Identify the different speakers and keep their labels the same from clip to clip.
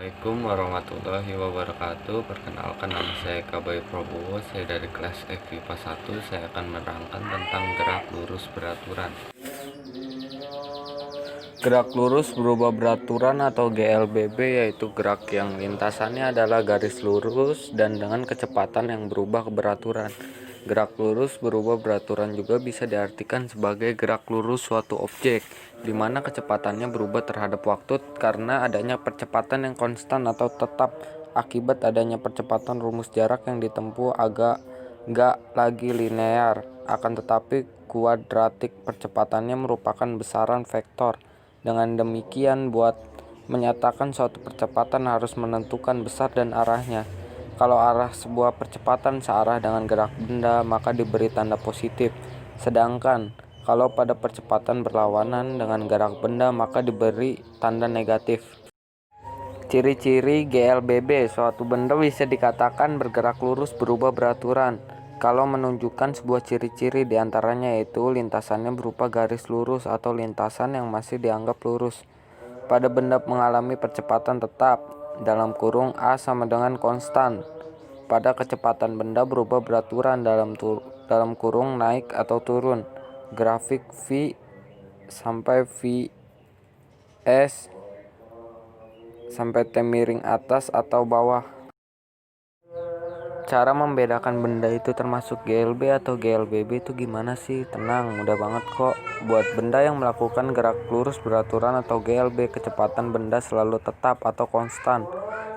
Speaker 1: Assalamualaikum warahmatullahi wabarakatuh. Perkenalkan, nama saya Kabayu Prabowo. Saya dari kelas FIPA 1. Saya akan menerangkan tentang gerak lurus beraturan. Gerak lurus berubah beraturan atau GLBB yaitu gerak yang lintasannya adalah garis lurus dan dengan kecepatan yang berubah beraturan. Gerak lurus berubah beraturan juga bisa diartikan sebagai gerak lurus suatu objek, di mana kecepatannya berubah terhadap waktu karena adanya percepatan yang konstan atau tetap. Akibat adanya percepatan, rumus jarak yang ditempuh nggak lagi linear, akan tetapi kuadratik. Percepatannya merupakan besaran vektor. Dengan demikian, buat menyatakan suatu percepatan harus menentukan besar dan arahnya. Kalau arah sebuah percepatan searah dengan gerak benda, maka diberi tanda positif. Sedangkan kalau pada percepatan berlawanan dengan gerak benda, maka diberi tanda negatif. Ciri-ciri GLBB: suatu benda bisa dikatakan bergerak lurus berubah beraturan kalau menunjukkan sebuah ciri-ciri, diantaranya yaitu lintasannya berupa garis lurus atau lintasan yang masih dianggap lurus. Pada benda mengalami percepatan tetap (A sama dengan konstan). Pada kecepatan benda berubah beraturan (naik atau turun). Grafik V sampai VS sampai T miring atas atau bawah. Cara membedakan benda itu termasuk GLB atau GLBB itu gimana sih? Tenang, mudah banget kok. Buat benda yang melakukan gerak lurus beraturan atau GLB, kecepatan benda selalu tetap atau konstan.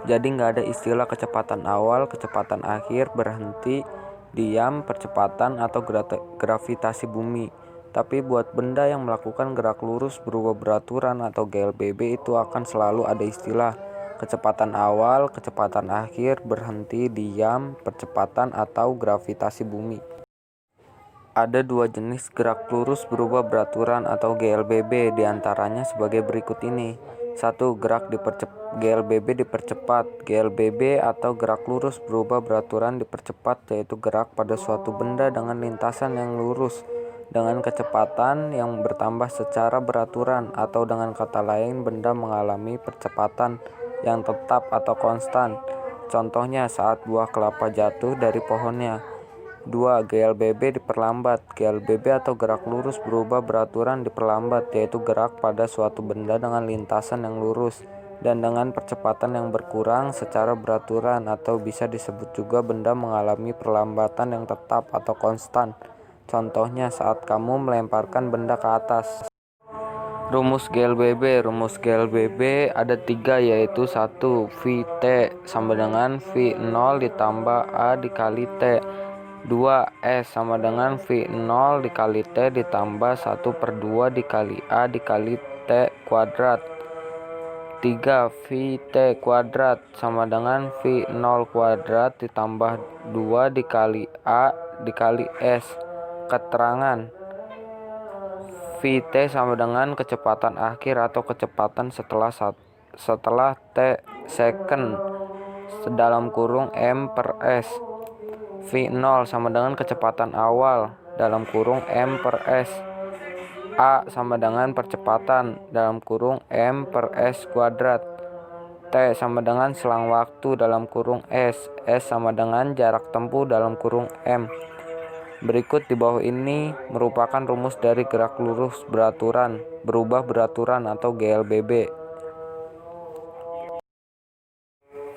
Speaker 1: Jadi nggak ada istilah kecepatan awal, kecepatan akhir, berhenti, diam, percepatan, atau gravitasi bumi. Tapi buat benda yang melakukan gerak lurus berubah beraturan atau GLBB itu akan selalu ada istilah kecepatan awal, kecepatan akhir, berhenti, diam, percepatan, atau gravitasi bumi. Ada dua jenis gerak lurus berubah beraturan atau GLBB, diantaranya sebagai berikut ini. 1. GLBB dipercepat. GLBB atau gerak lurus berubah beraturan dipercepat, yaitu gerak pada suatu benda dengan lintasan yang lurus dengan kecepatan yang bertambah secara beraturan, atau dengan kata lain benda mengalami percepatan yang tetap atau konstan. Contohnya saat buah kelapa jatuh dari pohonnya. 2. GLBB diperlambat. GLBB atau gerak lurus berubah beraturan diperlambat, yaitu gerak pada suatu benda dengan lintasan yang lurus dan dengan percepatan yang berkurang secara beraturan, atau bisa disebut juga benda mengalami perlambatan yang tetap atau konstan. Contohnya saat kamu melemparkan benda ke atas. Rumus GLBB ada 3, yaitu 1. VT sama dengan V0 ditambah A dikali T. 2. S sama dengan V0 dikali T ditambah 1/2 dikali A dikali T kuadrat. 3. VT kuadrat sama dengan V0 kuadrat ditambah 2 dikali A dikali S. Keterangan: VT sama dengan kecepatan akhir atau kecepatan setelah T second (m per s). V0 sama dengan kecepatan awal (m per s). A sama dengan percepatan (m per s kuadrat). T sama dengan selang waktu (s). S sama dengan jarak tempuh (m). Berikut di bawah ini merupakan rumus dari gerak lurus berubah beraturan atau GLBB.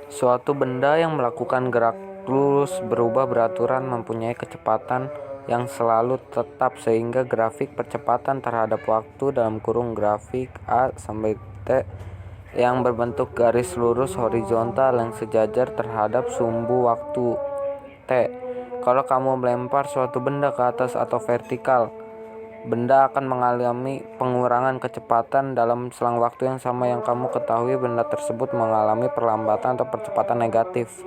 Speaker 1: Suatu benda yang melakukan gerak lurus berubah beraturan mempunyai kecepatan yang selalu tetap, sehingga grafik percepatan terhadap waktu (grafik A sampai T) yang berbentuk garis lurus horizontal yang sejajar terhadap sumbu waktu T. Kalau kamu melempar suatu benda ke atas atau vertikal, benda akan mengalami pengurangan kecepatan dalam selang waktu yang sama. Yang kamu ketahui, benda tersebut mengalami perlambatan atau percepatan negatif.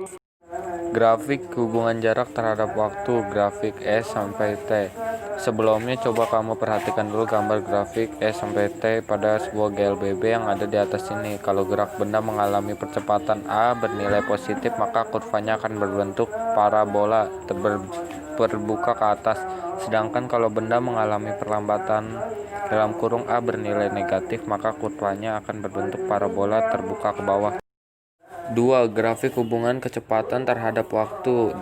Speaker 1: Grafik hubungan jarak terhadap waktu, grafik S sampai T. Sebelumnya coba kamu perhatikan dulu gambar grafik S sampai T pada sebuah GLBB yang ada di atas ini. Kalau gerak benda mengalami percepatan A bernilai positif, maka kurvanya akan berbentuk parabola terbuka ke atas. Sedangkan kalau benda mengalami perlambatan (A bernilai negatif), maka kurvanya akan berbentuk parabola terbuka ke bawah. 2. Grafik hubungan kecepatan terhadap waktu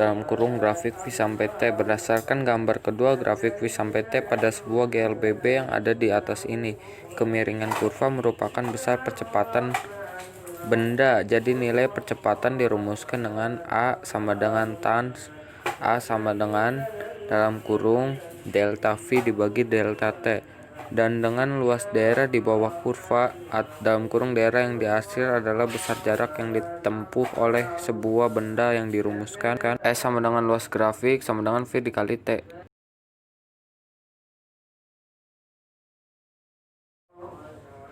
Speaker 1: (grafik V sampai T). Berdasarkan gambar kedua grafik V sampai T pada sebuah GLBB yang ada di atas ini, kemiringan kurva merupakan besar percepatan benda. Jadi nilai percepatan dirumuskan dengan A sama dengan tan A sama dengan delta V dibagi delta T. Dan dengan luas daerah di bawah kurva daerah yang diarsir adalah besar jarak yang ditempuh oleh sebuah benda yang dirumuskan S sama dengan luas grafik sama dengan V dikali T.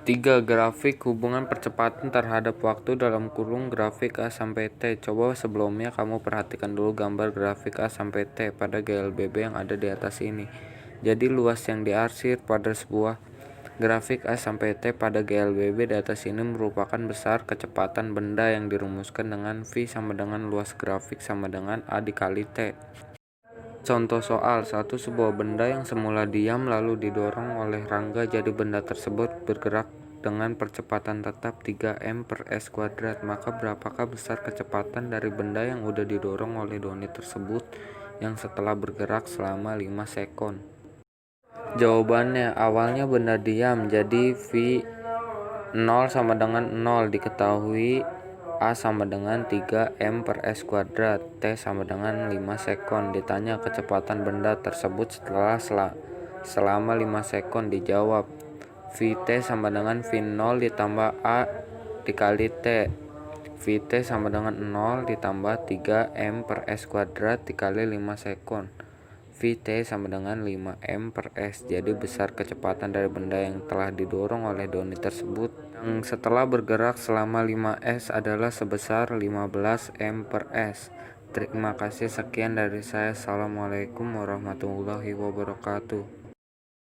Speaker 1: 3. Grafik hubungan percepatan terhadap waktu grafik A sampai T. Coba sebelumnya kamu perhatikan dulu gambar grafik A sampai T pada GLBB yang ada di atas ini. Jadi luas yang diarsir pada sebuah grafik A sampai T pada GLBB di atas ini merupakan besar kecepatan benda yang dirumuskan dengan V sama dengan luas grafik sama dengan A dikali T. Contoh soal 1. Sebuah benda yang semula diam lalu didorong oleh Rangga, jadi benda tersebut bergerak dengan percepatan tetap 3m per s kuadrat. Maka berapakah besar kecepatan dari benda yang udah didorong oleh Doni tersebut yang setelah bergerak selama 5 sekon? Jawabannya, awalnya benda diam, jadi V 0 sama dengan 0. Diketahui A sama dengan 3m per s kuadrat, T sama dengan 5 sekon. Ditanya kecepatan benda tersebut selama 5 sekon. Dijawab, Vt sama dengan V0 ditambah A dikali T. Vt sama dengan 0 ditambah 3m per s kuadrat dikali 5 sekon. Vt sama dengan 5m per s. Jadi besar kecepatan dari benda yang telah didorong oleh Doni tersebut yang setelah bergerak selama 5s adalah sebesar 15m per s. Terima kasih, sekian dari saya. Assalamualaikum warahmatullahi wabarakatuh.